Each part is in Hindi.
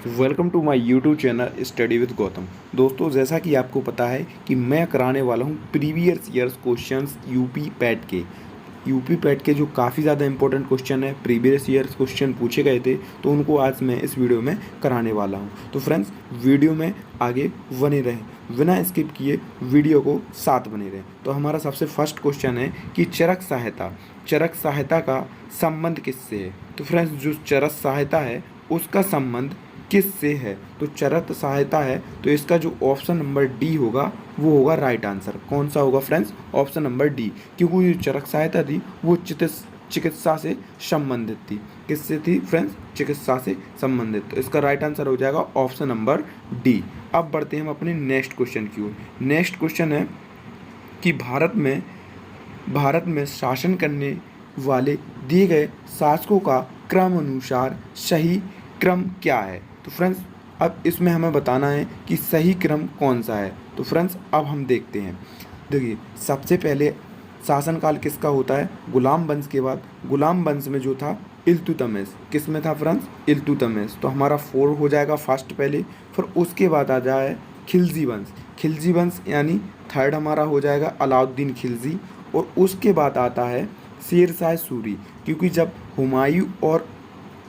Welcome to my YouTube channel study with Gautam. दोस्तों, जैसा कि आपको पता है कि मैं कराने वाला हूं previous years questions UP PAT के जो काफ़ी ज़्यादा इंपॉर्टेंट क्वेश्चन है, प्रीवियस ईयर्स क्वेश्चन पूछे गए थे, तो उनको आज मैं इस वीडियो में कराने वाला हूं। तो फ्रेंड्स, वीडियो में आगे बने रहें, बिना स्किप किए वीडियो को साथ बने रहें। तो हमारा सबसे फर्स्ट क्वेश्चन है कि चरक सहायता का संबंध किससे है। तो फ्रेंड्स, जो चरक सहायता है उसका संबंध किससे है, तो चरक सहायता है, तो इसका जो ऑप्शन नंबर डी होगा वो होगा राइट आंसर। कौन सा होगा फ्रेंड्स? ऑप्शन नंबर डी, क्योंकि जो चरक सहायता थी वो चिकित्सा से संबंधित थी। किससे थी फ्रेंड्स? चिकित्सा से संबंधित। तो इसका राइट आंसर हो जाएगा ऑप्शन नंबर डी। अब बढ़ते हैं हम अपने नेक्स्ट क्वेश्चन की ओर। नेक्स्ट क्वेश्चन है कि भारत में शासन करने वाले दिए गए शासकों का क्रम अनुसार सही क्रम क्या है। तो फ्रेंड्स, अब इसमें हमें बताना है कि सही क्रम कौन सा है। तो फ्रेंड्स, अब हम देखते हैं। देखिए, सबसे पहले शासनकाल किसका होता है? गुलाम वंश के बाद गुलाम वंश में जो था इल्तुतमिश। किस में था फ्रेंड्स? इल्तुतमिश। तो हमारा 4 हो जाएगा फर्स्ट पहले। फिर उसके बाद आ जाए खिलजी वंश यानी थर्ड हमारा हो जाएगा अलाउद्दीन खिलजी। और उसके बाद आता है शेरशाह सूरी, क्योंकि जब हुमायूं और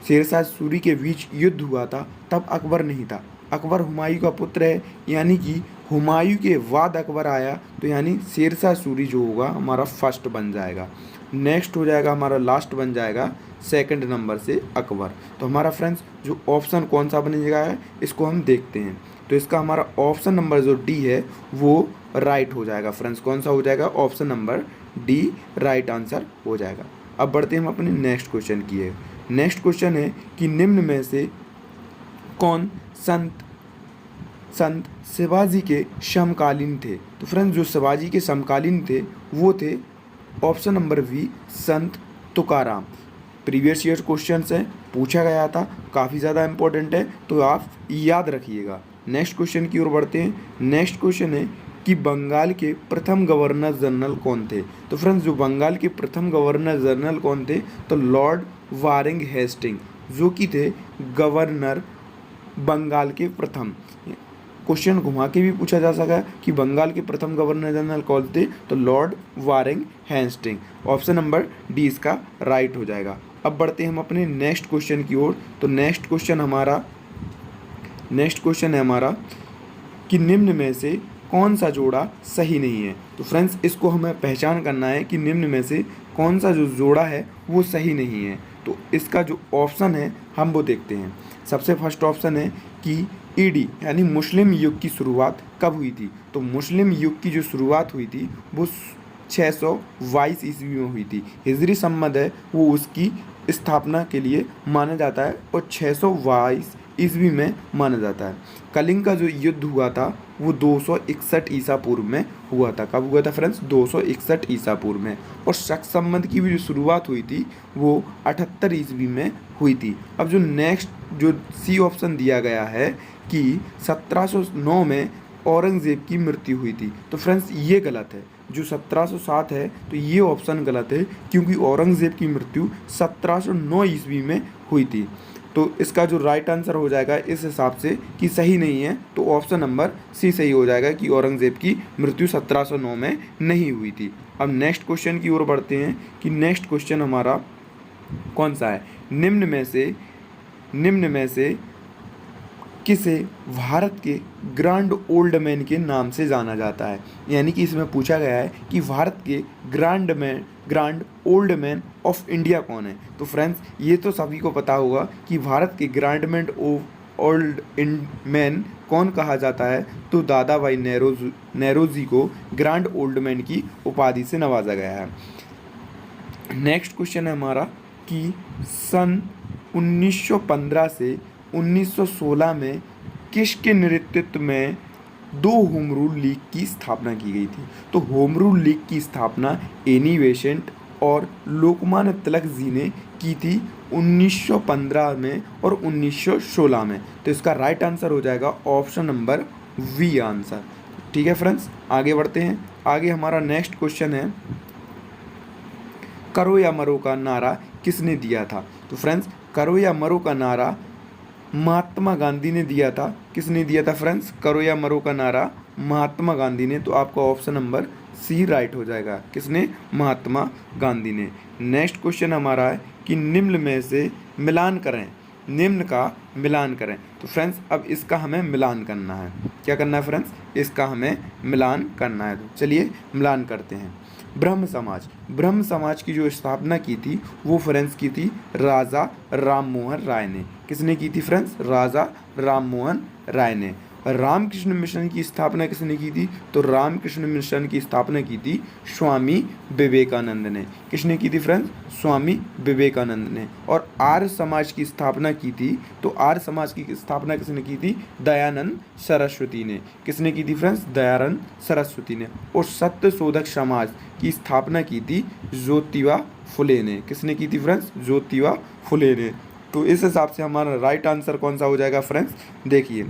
शेरशाह सूरी के बीच युद्ध हुआ था तब अकबर नहीं था। अकबर हुमायूं का पुत्र है, यानी कि हुमायूं के बाद अकबर आया, तो यानी शेरशाह सूरी जो होगा हमारा फर्स्ट बन जाएगा। नेक्स्ट हो जाएगा हमारा लास्ट बन जाएगा सेकंड नंबर से अकबर। तो हमारा फ्रेंड्स जो ऑप्शन कौन सा बनेगा है इसको हम देखते हैं। तो इसका हमारा ऑप्शन नंबर जो डी है वो राइट हो जाएगा फ्रेंड्स। कौन सा हो जाएगा? Option number D right answer हो जाएगा। अब बढ़ते हैं हम अपने नेक्स्ट क्वेश्चन की है। नेक्स्ट क्वेश्चन है कि निम्न में से कौन संत शिवाजी के समकालीन थे। तो फ्रेंड्स, जो शिवाजी के समकालीन थे वो थे ऑप्शन नंबर बी संत तुकाराम। प्रीवियस ईयर क्वेश्चन से पूछा गया था, काफ़ी ज़्यादा इंपॉर्टेंट है, तो आप याद रखिएगा। नेक्स्ट क्वेश्चन की ओर बढ़ते हैं। नेक्स्ट क्वेश्चन है कि बंगाल के प्रथम गवर्नर जनरल कौन थे। तो फ्रेंड्स, जो बंगाल के प्रथम गवर्नर जनरल कौन थे? तो लॉर्ड वारेंग हेस्टिंग, जो कि थे गवर्नर बंगाल के प्रथम। क्वेश्चन घुमा के भी पूछा जा सका कि बंगाल के प्रथम गवर्नर जनरल कौन थे, तो Lord Warren Hastings. Option number D इसका राइट हो जाएगा। अब बढ़ते हैं हम अपने नेक्स्ट क्वेश्चन की ओर। तो नेक्स्ट क्वेश्चन है हमारा कि निम्न में से कौन सा जोड़ा सही नहीं है। तो फ्रेंड्स, इसको हमें पहचान करना है कि निम्न में से कौन सा जो जोड़ा है वो सही नहीं है। तो इसका जो ऑप्शन है हम वो देखते हैं। सबसे फर्स्ट ऑप्शन है कि ईडी यानी मुस्लिम युग की शुरुआत कब हुई थी। तो मुस्लिम युग की जो शुरुआत हुई थी वो 622 ईस्वी में हुई थी। हिजरी संवत है वो उसकी स्थापना के लिए माना जाता है और 622 ईस्वी में माना जाता है। कलिंग का जो युद्ध हुआ था वो 261 ईसा पूर्व में हुआ था। कब हुआ था फ्रेंड्स? 261 ईसा पूर्व में। और शक संबंध की भी जो शुरुआत हुई थी वो 78 ईस्वी में हुई थी। अब जो नेक्स्ट जो सी ऑप्शन दिया गया है कि 1709 में औरंगज़ेब की मृत्यु हुई थी, तो फ्रेंड्स ये गलत है। जो 1707 है तो ये ऑप्शन गलत है, क्योंकि औरंगज़ेब की मृत्यु 1709 ईस्वी में हुई थी। तो इसका जो राइट आंसर हो जाएगा इस हिसाब से कि सही नहीं है, तो ऑप्शन नंबर सी सही हो जाएगा कि औरंगज़ेब की मृत्यु 1709 में नहीं हुई थी। अब नेक्स्ट क्वेश्चन की ओर बढ़ते हैं कि नेक्स्ट क्वेश्चन हमारा कौन सा है? निम्न में से किसे भारत के ग्रैंड ओल्ड मैन के नाम से जाना जाता है। यानी कि इसमें पूछा गया है कि भारत के grand old man of India कौन है। तो फ्रेंड्स, ये तो सभी को पता होगा कि भारत के ग्रैंड ओल्ड मैन कौन कहा जाता है, तो दादा भाई नेहरू को ग्रैंड ओल्ड मैन की उपाधि से नवाजा गया है। नेक्स्ट क्वेश्चन है हमारा कि सन 1915 से 1916 में किसके नेतृत्व में 2 होम रूल लीग की स्थापना की गई थी। तो होम रूल लीग की स्थापना एनी बेसेंट और लोकमान्य तिलक जी ने की थी 1915 में और 1916 में। तो इसका राइट आंसर हो जाएगा ऑप्शन नंबर वी आंसर। ठीक है फ्रेंड्स, आगे बढ़ते हैं। आगे हमारा नेक्स्ट क्वेश्चन है करो या मरो का नारा किसने दिया था। तो फ्रेंड्स, करो या मरो का नारा महात्मा गांधी ने दिया था। किसने दिया था फ्रेंड्स? करो या मरो का नारा महात्मा गांधी ने। तो आपका ऑप्शन नंबर सी राइट हो जाएगा। किसने? महात्मा गांधी ने। नेक्स्ट क्वेश्चन हमारा है कि निम्न में से मिलान करें, निम्न का मिलान करें। तो फ्रेंड्स अब इसका हमें मिलान करना है। क्या करना है फ्रेंड्स? इसका हमें मिलान करना है। तो चलिए मिलान करते हैं। ब्रह्म समाज, ब्रह्म समाज की जो स्थापना की थी वो फ्रेंड्स की थी राजा राममोहन राय ने। किसने की थी फ्रेंड्स? राजा राममोहन राय ने। रामकृष्ण मिशन की स्थापना किसने की थी? तो रामकृष्ण मिशन की स्थापना की थी स्वामी विवेकानंद ने। किसने की थी फ्रेंड्स? स्वामी विवेकानंद ने। और आर्य समाज की स्थापना की थी, तो आर्य समाज की स्थापना किसने की थी? दयानंद सरस्वती ने। किसने की थी फ्रेंड्स? दयानंद सरस्वती ने। और सत्य शोधक समाज की स्थापना की थी ज्योतिबा फुले ने। किसने की थी फ्रेंड्स? ज्योतिबा फुले ने। तो इस हिसाब से हमारा राइट आंसर कौन सा हो जाएगा फ्रेंड्स? देखिए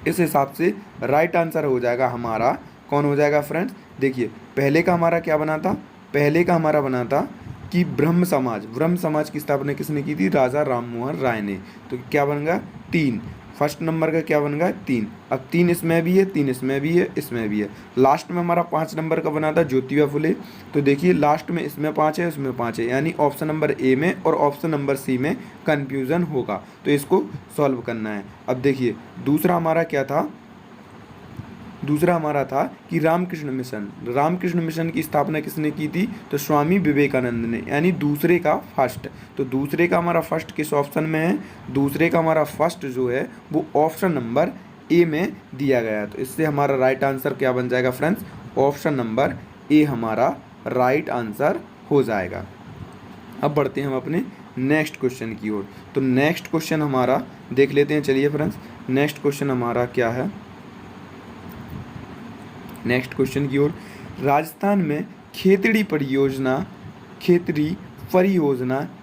इस हिसाब से राइट आंसर हो जाएगा हमारा, कौन हो जाएगा फ्रेंड्स? देखिए पहले का हमारा क्या बना था? पहले का हमारा बना था कि ब्रह्म समाज, ब्रह्म समाज की स्थापना किसने की थी? राजा राममोहन राय ने। तो क्या बनेगा? 3। फर्स्ट नंबर का क्या बनेगा? 3। अब 3 इसमें भी है, 3 इसमें भी है, इसमें भी है। लास्ट में हमारा 5 नंबर का बना था ज्योतिबा फुले। तो देखिए लास्ट में इसमें 5 है, इसमें 5 है, यानी ऑप्शन नंबर ए में और ऑप्शन नंबर सी में कन्फ्यूज़न होगा। तो इसको सॉल्व करना है। अब देखिए दूसरा हमारा क्या था? दूसरा हमारा था कि रामकृष्ण मिशन, रामकृष्ण मिशन की स्थापना किसने की थी? तो स्वामी विवेकानंद ने, यानी दूसरे का फर्स्ट। तो दूसरे का हमारा फर्स्ट किस ऑप्शन में है? दूसरे का हमारा फर्स्ट जो है वो ऑप्शन नंबर ए में दिया गया है। तो इससे हमारा राइट आंसर क्या बन जाएगा फ्रेंड्स? ऑप्शन नंबर ए हमारा राइट आंसर हो जाएगा। अब बढ़ते हैं हम अपने नेक्स्ट क्वेश्चन की ओर। तो नेक्स्ट क्वेश्चन हमारा देख लेते हैं। चलिए फ्रेंड्स नेक्स्ट क्वेश्चन हमारा क्या है? नेक्स्ट क्वेश्चन की ओर। राजस्थान में खेतड़ी परियोजना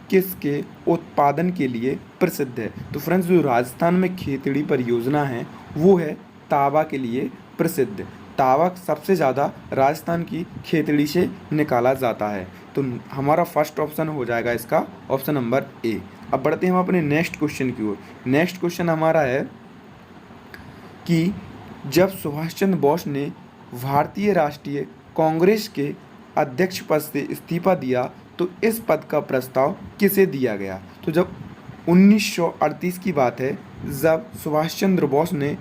किसके उत्पादन के लिए प्रसिद्ध है? तो फ्रेंड्स जो राजस्थान में खेतड़ी परियोजना है वो है तांबा के लिए प्रसिद्ध। तांबा सबसे ज़्यादा राजस्थान की खेतड़ी से निकाला जाता है। तो हमारा फर्स्ट ऑप्शन हो जाएगा इसका ऑप्शन नंबर ए। अब बढ़ते हैं हम अपने नेक्स्ट क्वेश्चन की ओर। नेक्स्ट क्वेश्चन हमारा है कि जब सुभाष चंद्र बोस ने भारतीय राष्ट्रीय कांग्रेस के अध्यक्ष पद से इस्तीफा दिया तो इस पद का प्रस्ताव किसे दिया गया? तो जब 1938 की बात है, जब सुभाष चंद्र बोस ने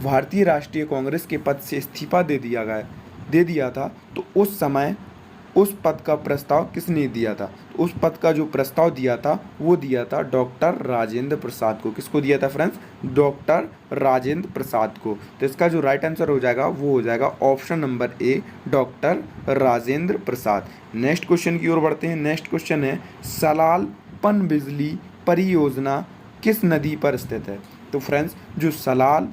भारतीय राष्ट्रीय कांग्रेस के पद से इस्तीफा दे दिया था, तो उस समय उस पद का प्रस्ताव किसने दिया था? तो उस पद का जो प्रस्ताव दिया था वो दिया था डॉक्टर राजेंद्र प्रसाद को। किसको दिया था फ्रेंड्स? डॉक्टर राजेंद्र प्रसाद को। तो इसका जो राइट आंसर हो जाएगा वो हो जाएगा option number A, doctor Rajendra Prasad. Next question की ओर बढ़ते हैं। नेक्स्ट क्वेश्चन है सलाल पनबिजली परियोजना किस नदी पर स्थित है? तो फ्रेंड्स जो सलाल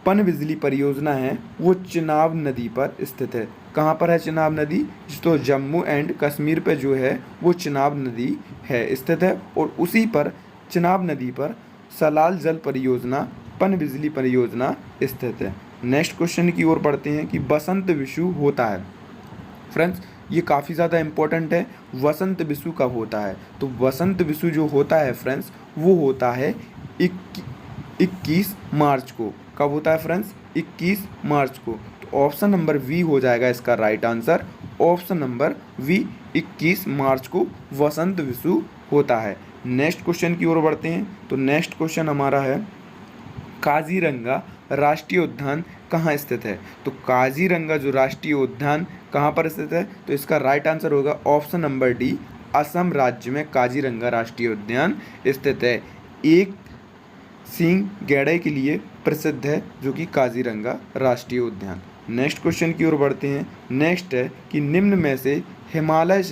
पनबिजली परियोजना है वो चिनाब नदी पर स्थित है। कहाँ पर है चिनाब नदी? तो जम्मू एंड कश्मीर पे जो है वो चिनाब नदी है स्थित है। और उसी पर चिनाब नदी पर सलाल जल परियोजना, पनबिजली परियोजना स्थित है। नेक्स्ट क्वेश्चन की ओर बढ़ते हैं कि बसंत विषु होता है। फ्रेंड्स ये काफ़ी ज़्यादा इम्पोर्टेंट है। वसंत विषु कब होता है? तो वसंत विषु जो होता है फ्रेंड्स वो होता है 21 मार्च को। कब होता है फ्रेंड्स? 21 मार्च को। तो ऑप्शन नंबर वी हो जाएगा इसका right answer. Option number V 21 मार्च को वसंत विषु होता है। नेक्स्ट क्वेश्चन की ओर बढ़ते हैं। तो नेक्स्ट क्वेश्चन हमारा है काजीरंगा राष्ट्रीय उद्यान कहाँ स्थित है? तो काजीरंगा जो राष्ट्रीय उद्यान कहाँ पर स्थित है? तो इसका राइट आंसर होगा ऑप्शन नंबर डी, असम राज्य में काजीरंगा राष्ट्रीय उद्यान स्थित है। एक सींग गैंडे के लिए प्रसिद्ध है जो कि काजीरंगा राष्ट्रीय उद्यान। नेक्स्ट क्वेश्चन की ओर बढ़ते हैं। नेक्स्ट है कि निम्न में से हिमालय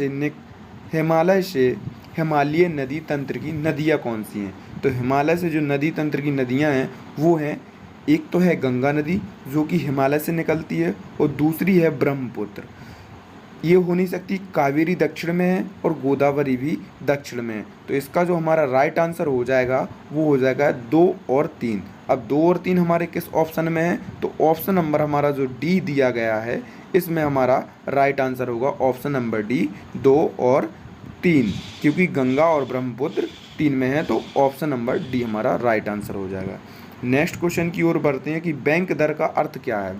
नदी तंत्र की नदियाँ कौन सी हैं? तो हिमालय से जो नदी तंत्र की नदियाँ हैं वो हैं, एक तो है गंगा नदी जो कि हिमालय से निकलती है और दूसरी है ब्रह्मपुत्र। ये हो नहीं सकती, कावेरी दक्षिण में है और गोदावरी भी दक्षिण में है। तो इसका जो हमारा राइट आंसर हो जाएगा वो हो जाएगा 2 और 3। अब 2 और 3 हमारे किस ऑप्शन में है? तो ऑप्शन नंबर हमारा जो डी दिया गया है इसमें हमारा राइट आंसर होगा ऑप्शन नंबर डी, 2 और 3, क्योंकि गंगा और ब्रह्मपुत्र 3 में है, तो ऑप्शन नंबर डी हमारा राइट आंसर हो जाएगा। नेक्स्ट क्वेश्चन की ओर बढ़ते हैं कि बैंक दर का अर्थ क्या है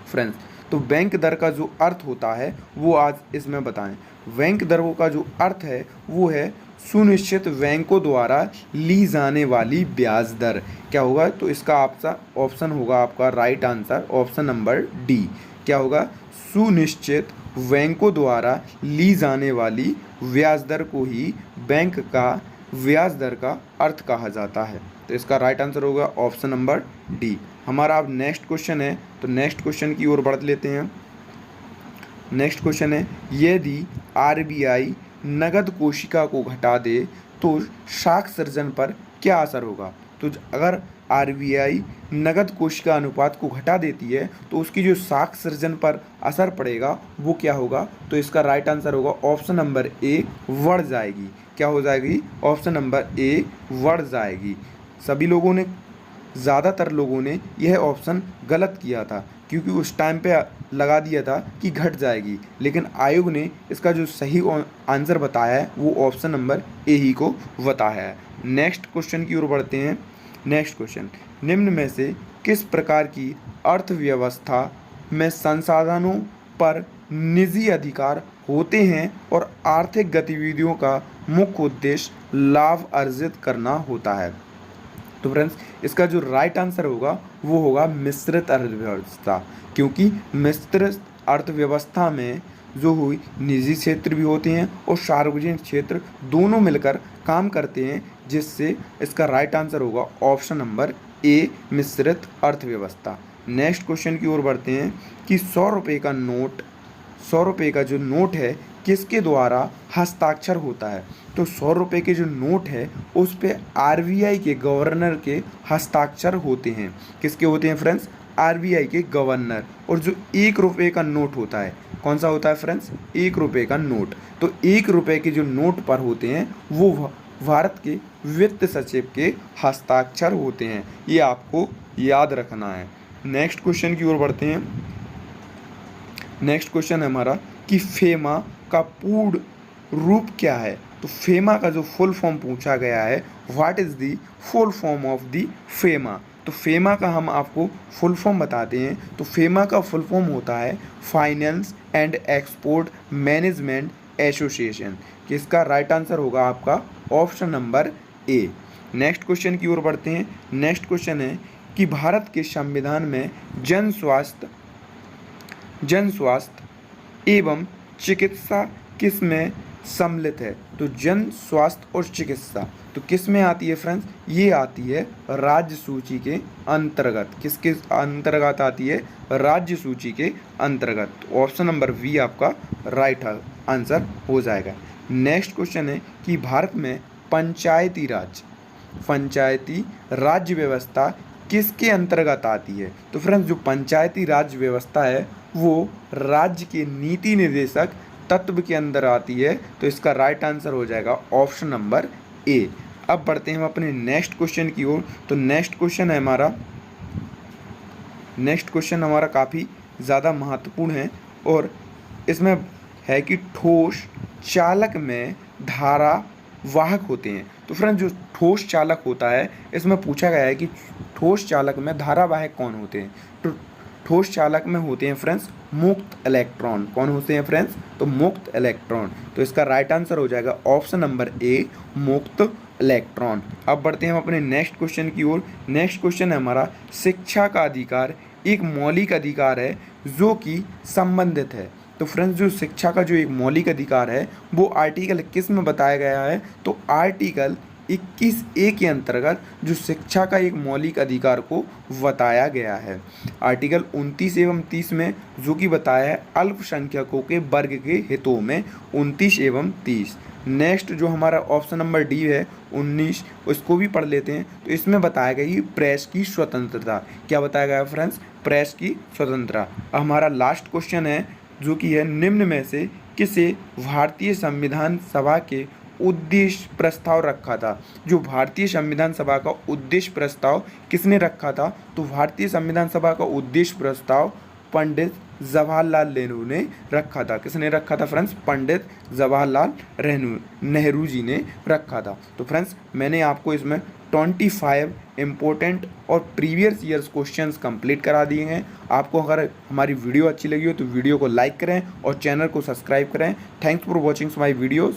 फ्रेंड्स। तो बैंक दर का जो अर्थ होता है वो आज इसमें बताएं। बैंक दरों का जो अर्थ है वो है सुनिश्चित बैंकों द्वारा ली जाने वाली ब्याज दर। क्या होगा? तो इसका आपका ऑप्शन होगा आपका right answer option number D. क्या होगा? सुनिश्चित बैंकों द्वारा ली जाने वाली ब्याज दर को ही बैंक का ब्याज दर का अर्थ कहा जाता है। तो इसका राइट आंसर होगा ऑप्शन नंबर डी। हमारा अब नेक्स्ट क्वेश्चन है, तो नेक्स्ट क्वेश्चन की ओर बढ़ लेते हैं। नेक्स्ट क्वेश्चन है, यदि आरबीआई नगद कोशिका को घटा दे तो साख सृजन पर क्या असर होगा? तो अगर आरबीआई नगद कोशिका अनुपात को घटा देती है तो उसकी जो साख सृजन पर असर पड़ेगा वो क्या होगा? तो इसका राइट आंसर होगा ऑप्शन नंबर ए, बढ़ जाएगी। क्या हो जाएगी? ऑप्शन नंबर ए, बढ़ जाएगी। सभी लोगों ने, ज़्यादातर लोगों ने यह ऑप्शन गलत किया था क्योंकि उस टाइम पे लगा दिया था कि घट जाएगी, लेकिन आयोग ने इसका जो सही आंसर बताया है वो ऑप्शन नंबर ए ही को बताया है। नेक्स्ट क्वेश्चन की ओर बढ़ते हैं। नेक्स्ट क्वेश्चन, निम्न में से किस प्रकार की अर्थव्यवस्था में संसाधनों पर निजी अधिकार होते हैं और आर्थिक गतिविधियों का मुख्य उद्देश्य लाभ अर्जित करना होता है? तो फ्रेंड्स इसका जो राइट आंसर होगा वो होगा मिश्रित अर्थव्यवस्था, क्योंकि मिश्रित अर्थव्यवस्था में जो हुई निजी क्षेत्र भी होते हैं और सार्वजनिक क्षेत्र दोनों मिलकर काम करते हैं, जिससे इसका राइट आंसर होगा ऑप्शन नंबर ए, मिश्रित अर्थव्यवस्था। नेक्स्ट क्वेश्चन की ओर बढ़ते हैं कि 100 रुपये का नोट, 100 रुपये का जो नोट है किसके द्वारा हस्ताक्षर होता है? तो 100 रुपये के जो नोट है उस पे आरबीआई के गवर्नर के हस्ताक्षर होते हैं। किसके होते हैं फ्रेंड्स? आरबीआई के गवर्नर। और जो 1 रुपये का नोट होता है, कौन सा होता है फ्रेंड्स? 1 रुपये का नोट। तो 1 रुपये के जो नोट पर होते हैं वो भारत के वित्त सचिव के हस्ताक्षर होते हैं। ये आपको याद रखना है। नेक्स्ट क्वेश्चन की ओर बढ़ते हैं। नेक्स्ट क्वेश्चन है हमारा कि फेमा का पूर्ण रूप क्या है? तो फेमा का जो फुल फॉर्म पूछा गया है, what is the full form of the FEMA? तो फेमा का हम आपको फुल फॉर्म बताते हैं। तो फेमा का फुल फॉर्म होता है finance and export management association. किसका राइट आंसर होगा आपका option number A. Next question की ओर बढ़ते हैं। नेक्स्ट क्वेश्चन है कि भारत के संविधान में जन स्वास्थ्य एवं चिकित्सा किस में सम्मिलित है? तो जन स्वास्थ्य और चिकित्सा तो किस में आती है फ्रेंड्स? ये आती है राज्य सूची के अंतर्गत। किसके अंतर्गत आती है? राज्य सूची के अंतर्गत। ऑप्शन नंबर बी आपका राइट आंसर हो जाएगा। नेक्स्ट क्वेश्चन है कि भारत में पंचायती राज्य व्यवस्था किसके अंतर्गत आती है? तो फ्रेंड्स जो पंचायती राज व्यवस्था है वो राज्य के नीति निर्देशक तत्व के अंदर आती है। तो इसका राइट आंसर हो जाएगा ऑप्शन नंबर ए। अब बढ़ते हैं हम अपने नेक्स्ट क्वेश्चन की ओर। तो नेक्स्ट क्वेश्चन हमारा काफ़ी ज़्यादा महत्वपूर्ण है और इसमें है कि ठोस चालक में धारावाहक होते हैं। तो फ्रेंड्स जो ठोस चालक होता है इसमें पूछा गया है कि ठोस चालक में धारावाहक कौन होते हैं? तो ठोस चालक में होते हैं फ्रेंड्स मुक्त इलेक्ट्रॉन। कौन होते हैं फ्रेंड्स? तो मुक्त इलेक्ट्रॉन। तो इसका राइट आंसर हो जाएगा ऑप्शन नंबर ए, मुक्त इलेक्ट्रॉन। अब बढ़ते हैं हम अपने नेक्स्ट क्वेश्चन की ओर। नेक्स्ट क्वेश्चन है हमारा शिक्षा का अधिकार एक मौलिक अधिकार है जो कि संबंधित है। तो फ्रेंड्स जो शिक्षा का जो एक मौलिक अधिकार है वो आर्टिकल किस में बताया गया है? तो आर्टिकल 21A के अंतर्गत जो शिक्षा का एक मौलिक अधिकार को बताया गया है। आर्टिकल 29 एवं 30 में जो कि बताया है अल्पसंख्यकों के वर्ग के हितों में 29 एवं 30। नेक्स्ट जो हमारा ऑप्शन नंबर डी है 19, उसको भी पढ़ लेते हैं। तो इसमें बताया गया कि प्रेस की स्वतंत्रता। क्या बताया गया फ्रेंड्स? प्रेस की स्वतंत्रता। हमारा लास्ट क्वेश्चन है जो कि है निम्न में से किसे भारतीय संविधान सभा के उद्देश्य प्रस्ताव रखा था? जो भारतीय संविधान सभा का उद्देश्य प्रस्ताव किसने रखा था? तो भारतीय संविधान सभा का उद्देश्य प्रस्ताव पंडित जवाहरलाल नेहरू ने रखा था। किसने रखा था फ्रेंड्स? पंडित जवाहरलाल नेहरू जी ने रखा था। तो फ्रेंड्स मैंने आपको इसमें 25 इम्पोर्टेंट और प्रीवियस ईयर्स क्वेश्चंस कंप्लीट करा दिए हैं। आपको अगर हमारी वीडियो अच्छी लगी हो तो वीडियो को लाइक करें और चैनल को सब्सक्राइब करें। Thanks for watching my videos.